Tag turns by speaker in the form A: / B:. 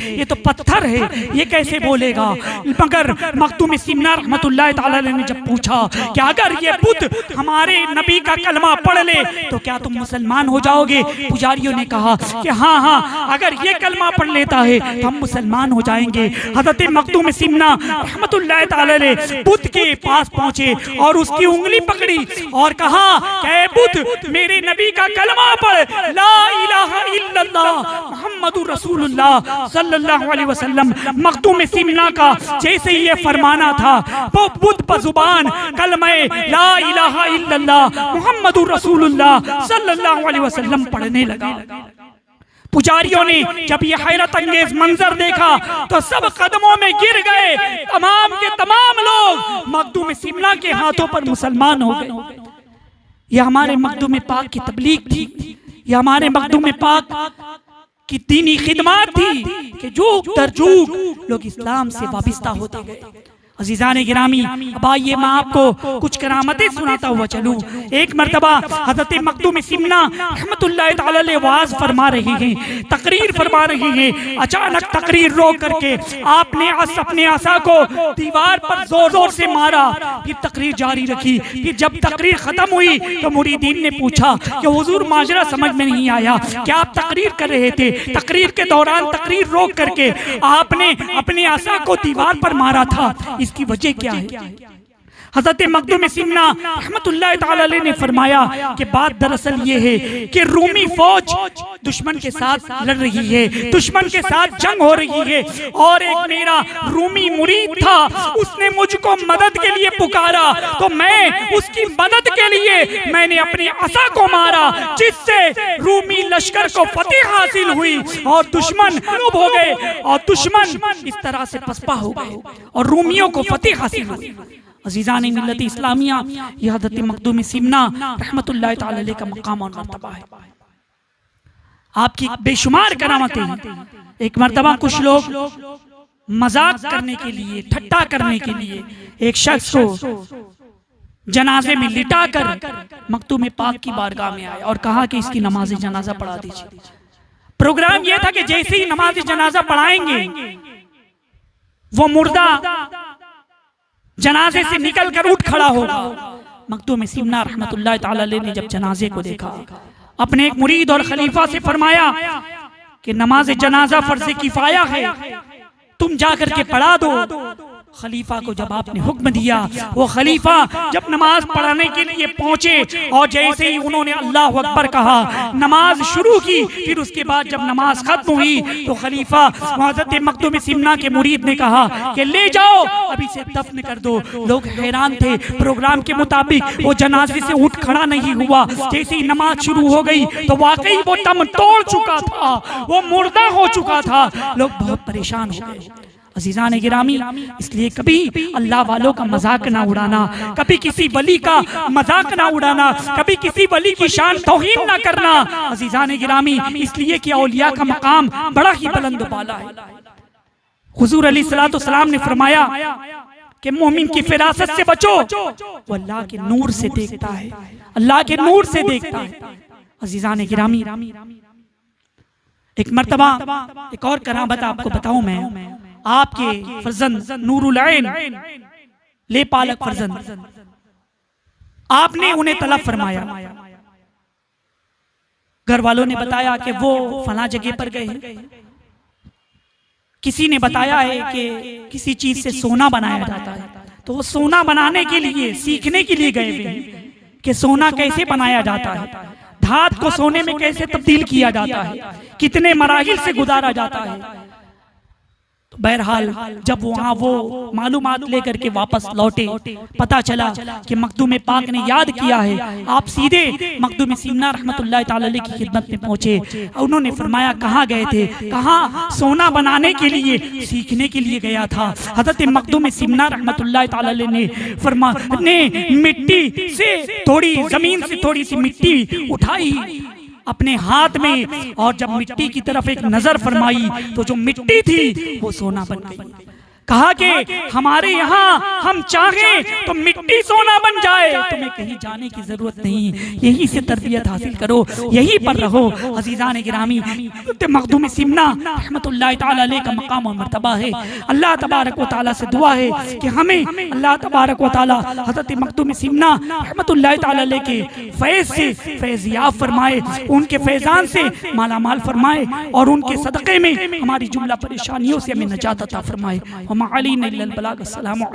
A: ये तो पत्थर है, ये कैसे बोलेगा। मगर मखदूम सिमना रहमतुल्लाह ताला अलैह ने जब पूछा कि अगर ये बुत हमारे नबी का कलमा पढ़ ले तो क्या तुम मुसलमान हो जाओगे। पुजारियों ने कहा कि हाँ हाँ, अगर ये कलमा पढ़ लेता है तो हम मुसलमान हो जाएंगे। हज़रत मखदूम सिमना रहमतुल्लाह ताला अलैह बुत के पास पहुंचे और उसकी उंगली पकड़ी और कहा कि बुत मेरे नबी का कलमा पढ़, ला इलाहा इल्लल्लाह मुहम्मदुर रसूलुल्लाह सल्लल्लाहु अलैहि वसल्लम। मखदूम सिमना का जैसे ही ये फरमाना था वो बुत बजुबान कलमा ला इलाहा इल्लल्लाह मुहम्मदुर रसूलुल्लाह सल्लल्लाहु अलैहि वसल्लम पढ़ने लगा। पुजारियों ने जब ये हैरत अंगेज मंजर देखा तो सब कदमों में गिर गए। तमाम के तमाम लोग मखदूम सिमना के हाथों पर मुसलमान हो गए। ये हमारे मखदूम पाक की तबलीग थी, ये हमारे मखदूम पाक की दीनी खिदमत थी कि जुग दर जुग लोग इस्लाम से वाबिस्ता होते गए। अजीजान गिरामी, अब आइए मैं आपको कुछ करामतें सुनाता हुआ चलूं। एक मर्तबा हज़रत मखदूम सिमना रहमतुल्लाह ताला अलैह वाज़ फरमा रही हैं, तकरीर फरमा रही हैं। अचानक तकरीर रोक करके आपने अपने आसा को दीवार पर जोर जोर से मारा, फिर तकरीर जारी रखी। फिर जब तकरीर खत्म हुई तो मुरीदीन ने पूछा कि हुजूर माजरा समझ में नहीं आया, क्या आप तकरीर कर रहे थे? तकरीर के दौरान तकरीर रोक करके आपने अपने आसा को दीवार पर मारा था, इसकी वजह क्या है? हज़रत मखदूम सिमना रहमतुल्लाह ताला अलैह ने फरमाया कि बात दरअसल ये है कि रूमी फौज दुश्मन के साथ लड़ रही है, दुश्मन के साथ जंग हो रही है और एक मेरा रूमी मुरीद था, उसने मुझको मदद के लिए पुकारा तो मैं उसकी मदद के लिए मैंने अपने असा को मारा, जिससे रूमी लश्कर को फतेह हासिल हुई और दुश्मन मगलूब हो गए और दुश्मन इस तरह से पसपा हो गए और रूमियों को फतेह हासिल हुई। अजीज़ान मिल्लत इस्लामिया, यह हज़रत मखदूम सिमना रहमतुल्लाह ताला अलैह का मकाम और मर्तबा है। आपकी बेशुमार करामतें हैं। एक मर्तबा कुछ लोग मजाक करने के लिए, ठट्टा करने के लिए एक शख्स को जनाजे में लिटाकर मखदूम पाक की बारगाह में आए और कहा कि इसकी नमाज जनाजा पढ़ा दीजिए। प्रोग्राम यह था कि जैसे ही नमाज जनाजा पढ़ाएंगे वो मुर्दा जनाजे से निकलकर उठ खड़ा होगा। मखदूम सिमना रहमतुल्लाह ताला अलैह ने जब जनाजे को देखा, अपने एक मुरीद और खलीफा से फरमाया कि नमाज जनाजा फर्ज किफाया है, तुम जाकर के पढ़ा दो। खलीफा को जब आपने हुक्म दिया, वो खलीफा जब नमाज पढ़ाने के लिए पहुंचे और जैसे ही उन्होंने अल्लाह अकबर कहा, नमाज शुरू की, फिर उसके बाद जब नमाज खत्म हुई तो खलीफा हज़रत मखदूम सिमना के मुरीद ने कहा कि ले जाओ, अभी से दफन कर दो। लोग हैरान थे, प्रोग्राम के मुताबिक वो जनाजे से उठ खड़ा नहीं हुआ। जैसे ही नमाज शुरू हो गई तो वाकई वो दम तोड़ चुका था, वो मुर्दा हो चुका था। लोग बहुत परेशान हो गए। अजीज़ान गिरामी, इसलिए कभी अल्लाह वालों का मजाक ना उड़ाना, कभी किसी वली का मजाक ना उड़ाना, कभी किसी वली की शान तौहीन ना करना। अजीज़ान गिरामी, इसलिए कि औलिया का मकाम बड़ा ही बुलंद बाला है। हुजूर अलैहिस्सलाम ने फरमाया कि मोमिन की फिरासत से बचो, वो अल्लाह के नूर से देखता है, अल्लाह के नूर से देखता है। अजीज़ान गिरामी, एक मर्तबा एक और करामत आपको बताऊं मैं। आपके फर्जंद नूरुल ऐन ले पालक फर्जंद, आपने उन्हें तलब फरमाया। घर वालों ने बताया कि वो फला जगह पर गए हैं। किसी ने बताया है कि किसी चीज से सोना बनाया जाता है, तो वो सोना बनाने के लिए सीखने के लिए गए हुए हैं कि सोना कैसे बनाया जाता है, धात को सोने में कैसे तब्दील किया जाता है, कितने मराहिल से गुजारा जाता है। तो बहरहाल जब वहाँ वो मालूमात लेकर के वापस लौटे, पता चला कि मखदूम पाक ने याद किया है। आप सीधे मखदूम सिमना रहमतुल्लाह ताला अलैह की खिदमत में पहुंचे। उन्होंने फरमाया कहाँ गए थे? कहाँ? सोना बनाने के लिए, सीखने के लिए गया था। हज़रत मखदूम सिमना रहमतुल्लाह ताला अलैह ने मिट्टी से थोड़ी, जमीन से थोड़ी सी मिट्टी उठाई अपने हाथ में और जब मिट्टी की तरफ एक नजर फरमाई तो जो मिट्टी थी वो सोना बन गई। कहा कि हमारे यहाँ हम चाहें तो मिट्टी सोना बन जाए, तुम्हें कहीं जाने की जरूरत नहीं, यही से तरबियत हासिल करो, यही पर रहो। अजीजान गिरामी, मखदूम सिमना रहमतुल्लाह ताला अलैह का मकाम और मर्तबा है। अल्लाह तबारक व तआला से दुआ है कि हमें अल्लाह तबारक व तआला हज़रत मखदूम सिमना रहमतुल्लाह ताला अलैह के फैज़ से फैज़याब फरमाए, उनके फैज़ान से माला माल फरमाए और उनके सदक़े में हमारी जुमला परेशानियों से हमें नजात अता फरमाए। व मा अलैना इल्लल बलाग। अस्सलामु अलैकुम।